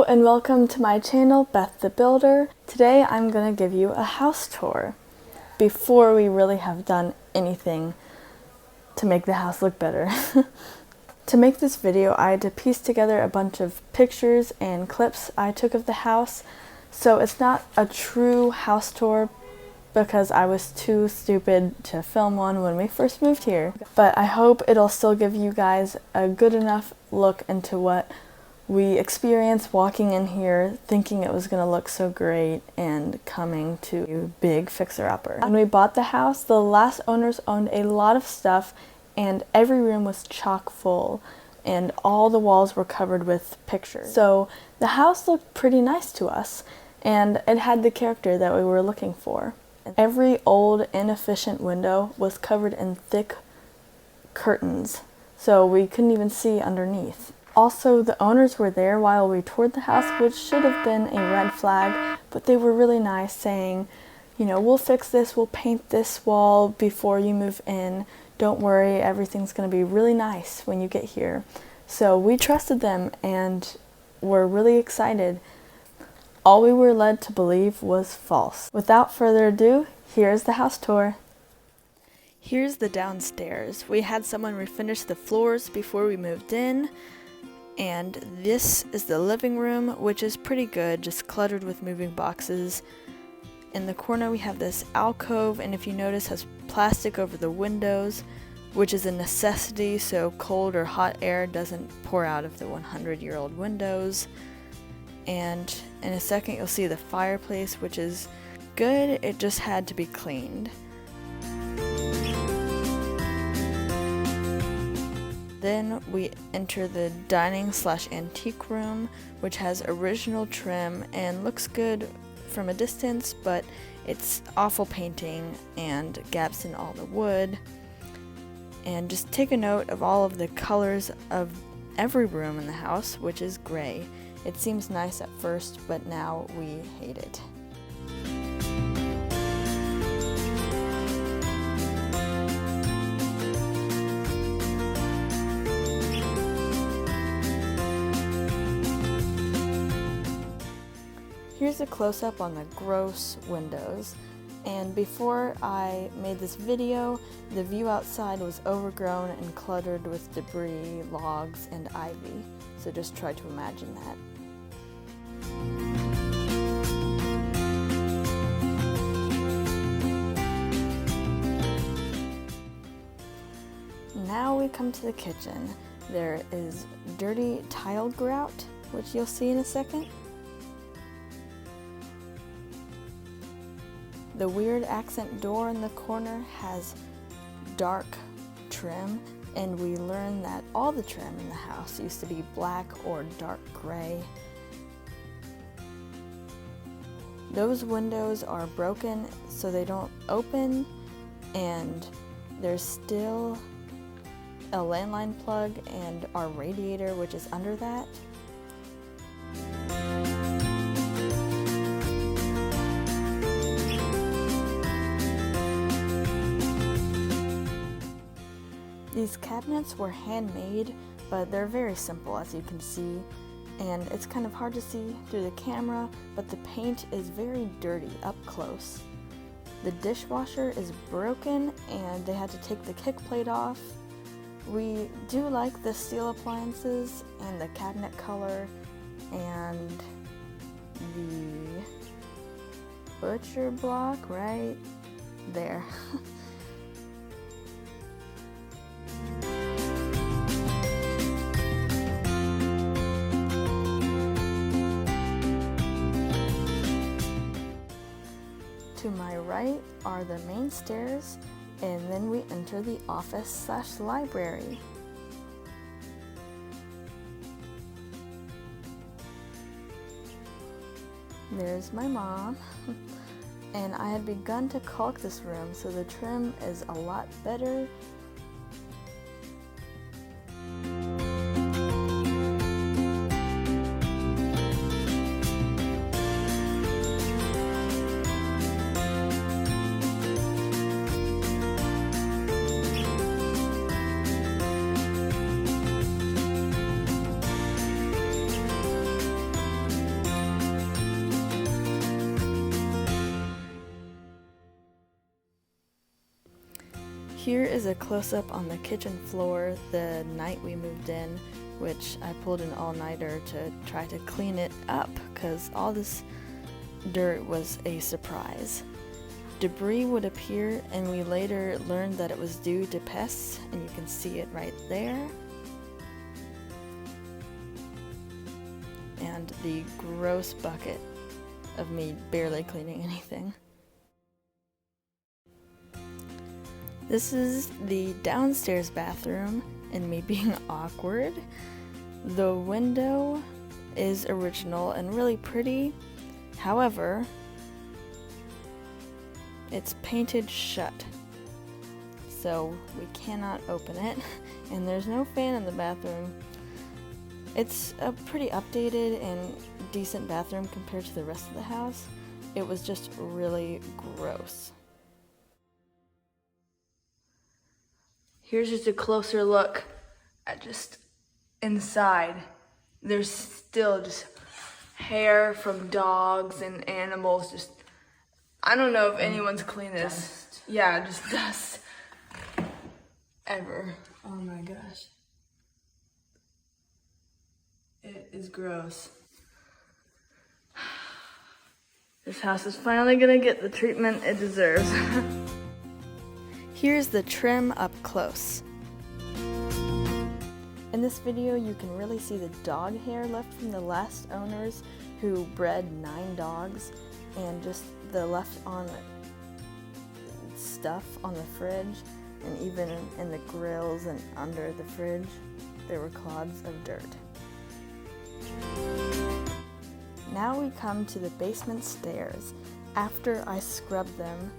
and welcome to my channel, Beth the Builder. Today I'm going to give you a house tour before we really have done anything to make the house look better. To make this video, I had to piece together a bunch of pictures and clips I took of the house, so it's not a true house tour because I was too stupid to film one when we first moved here. But I hope it'll still give you guys a good enough look into what we experienced walking in here thinking it was going to look so great and coming to a big fixer-upper. When we bought the house, the last owners owned a lot of stuff and every room was chock full and all the walls were covered with pictures. So the house looked pretty nice to us and it had the character that we were looking for. Every old, inefficient window was covered in thick curtains, so we couldn't even see underneath. Also, the owners were there while we toured the house, which should have been a red flag, but they were really nice, saying, you know, we'll fix this, we'll paint this wall before you move in. Don't worry, everything's going to be really nice when you get here. So we trusted them and were really excited. All we were led to believe was false. Without further ado, here's the house tour. Here's the downstairs. We had someone refinish the floors before we moved in. And this is the living room, which is pretty good, just cluttered with moving boxes. In the corner we have this alcove, and if you notice, has plastic over the windows, which is a necessity so cold or hot air doesn't pour out of the 100-year-old windows. And in a second you'll see the fireplace, which is good, it just had to be cleaned. Then we enter the dining/antique room, which has original trim and looks good from a distance, but it's awful painting and gaps in all the wood. And just take a note of all of the colors of every room in the house, which is gray. It seems nice at first, but now we hate it. Here's a close-up on the gross windows, and before I made this video, the view outside was overgrown and cluttered with debris, logs, and ivy, so just try to imagine that. Now we come to the kitchen. There is dirty tile grout, which you'll see in a second. The weird accent door in the corner has dark trim, and we learned that all the trim in the house used to be black or dark gray. Those windows are broken so they don't open, and there's still a landline plug and our radiator, which is under that. These cabinets were handmade, but they're very simple, as you can see, and it's kind of hard to see through the camera, but the paint is very dirty up close. The dishwasher is broken and they had to take the kick plate off. We do like the steel appliances and the cabinet color and the butcher block right there. To my right are the main stairs, and then we enter the office/library. There's my mom, and I had begun to caulk this room, so the trim is a lot better. Here is a close-up on the kitchen floor the night we moved in, which I pulled an all-nighter to try to clean it up because all this dirt was a surprise. Debris would appear, and we later learned that it was due to pests, and you can see it right there. And the gross bucket of me barely cleaning anything. This is the downstairs bathroom, and me being awkward. The window is original and really pretty. However, it's painted shut, so we cannot open it, and there's no fan in the bathroom. It's a pretty updated and decent bathroom compared to the rest of the house. It was just really gross. Here's just a closer look at just inside. There's still just hair from dogs and animals. Just, I don't know if anyone's cleaned this. Dust. Yeah, just dust. Ever. Oh my gosh. It is gross. This house is finally gonna get the treatment it deserves. Here's the trim up close. In this video, you can really see the dog hair left from the last owners who bred 9 dogs, and just the left on stuff on the fridge, and even in the grills and under the fridge, there were clods of dirt. Now we come to the basement stairs after I scrubbed them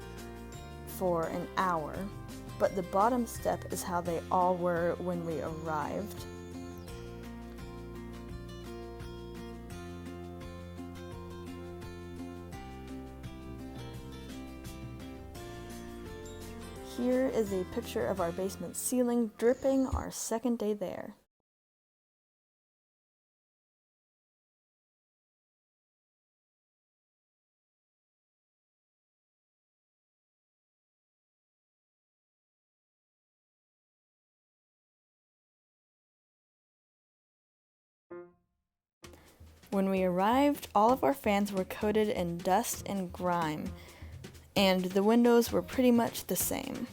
for an hour, but the bottom step is how they all were when we arrived. Here is a picture of our basement ceiling dripping our second day there. When we arrived, all of our fans were coated in dust and grime, and the windows were pretty much the same.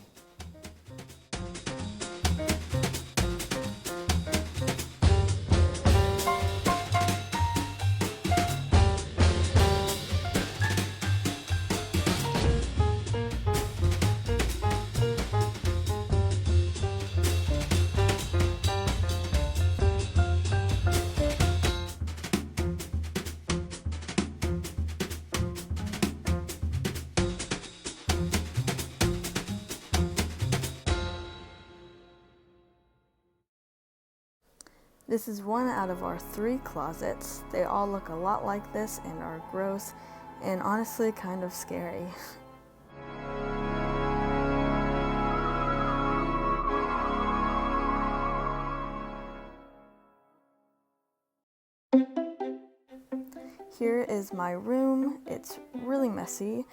This is one out of our 3 closets. They all look a lot like this and are gross and honestly kind of scary. Here is my room. It's really messy.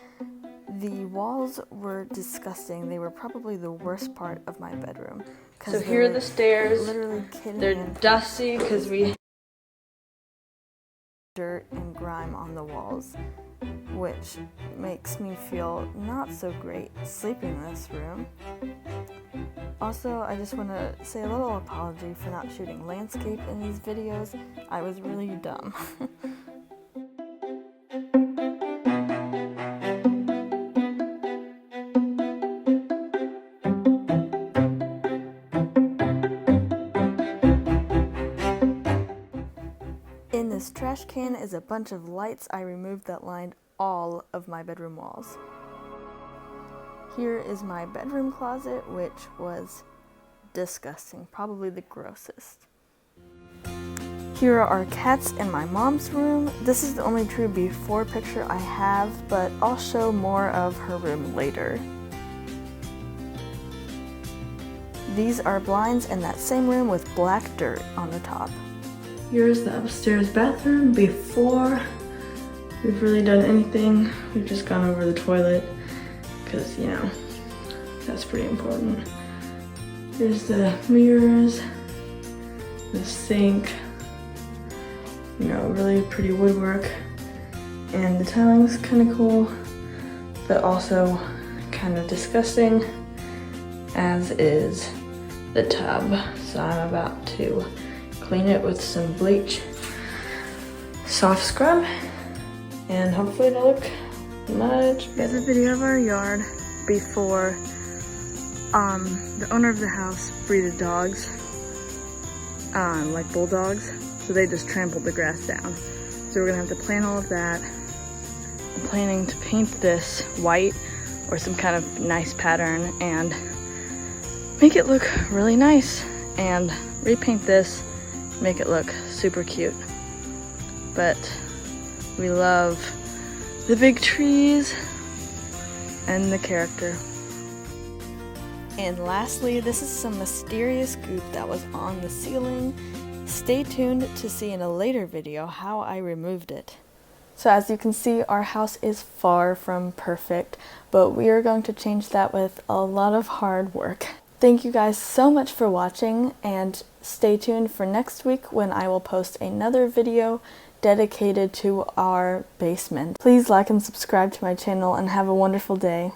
The walls were disgusting. They were probably the worst part of my bedroom. So here are the stairs. Literally They're dusty because we dirt and grime on the walls, which makes me feel not so great sleeping in this room. Also, I just want to say a little apology for not shooting landscape in these videos. I was really dumb. In this trash can is a bunch of lights I removed that lined all of my bedroom walls. Here is my bedroom closet, which was disgusting, probably the grossest. Here are our cats in my mom's room. This is the only true before picture I have, but I'll show more of her room later. These are blinds in that same room with black dirt on the top. Here's the upstairs bathroom before we've really done anything. We've just gone over the toilet because, you know, That's pretty important. Here's the mirrors, the sink, you know, really pretty woodwork. And the tiling's kind of cool, but also kind of disgusting, as is the tub. So I'm about to clean it with some bleach, soft scrub, and hopefully it'll look much better. Here's a video of our yard before the owner of the house breeded dogs, like bulldogs, so they just trampled the grass down. So we're gonna have to plant all of that. I'm planning to paint this white or some kind of nice pattern and make it look really nice, and repaint this, make it look super cute. But we love the big trees and the character. And lastly, this is some mysterious goop that was on the ceiling. Stay tuned to see in a later video how I removed it. So as you can see, our house is far from perfect, but we are going to change that with a lot of hard work. Thank you guys so much for watching, and stay tuned for next week when I will post another video dedicated to our basement. Please like and subscribe to my channel and have a wonderful day.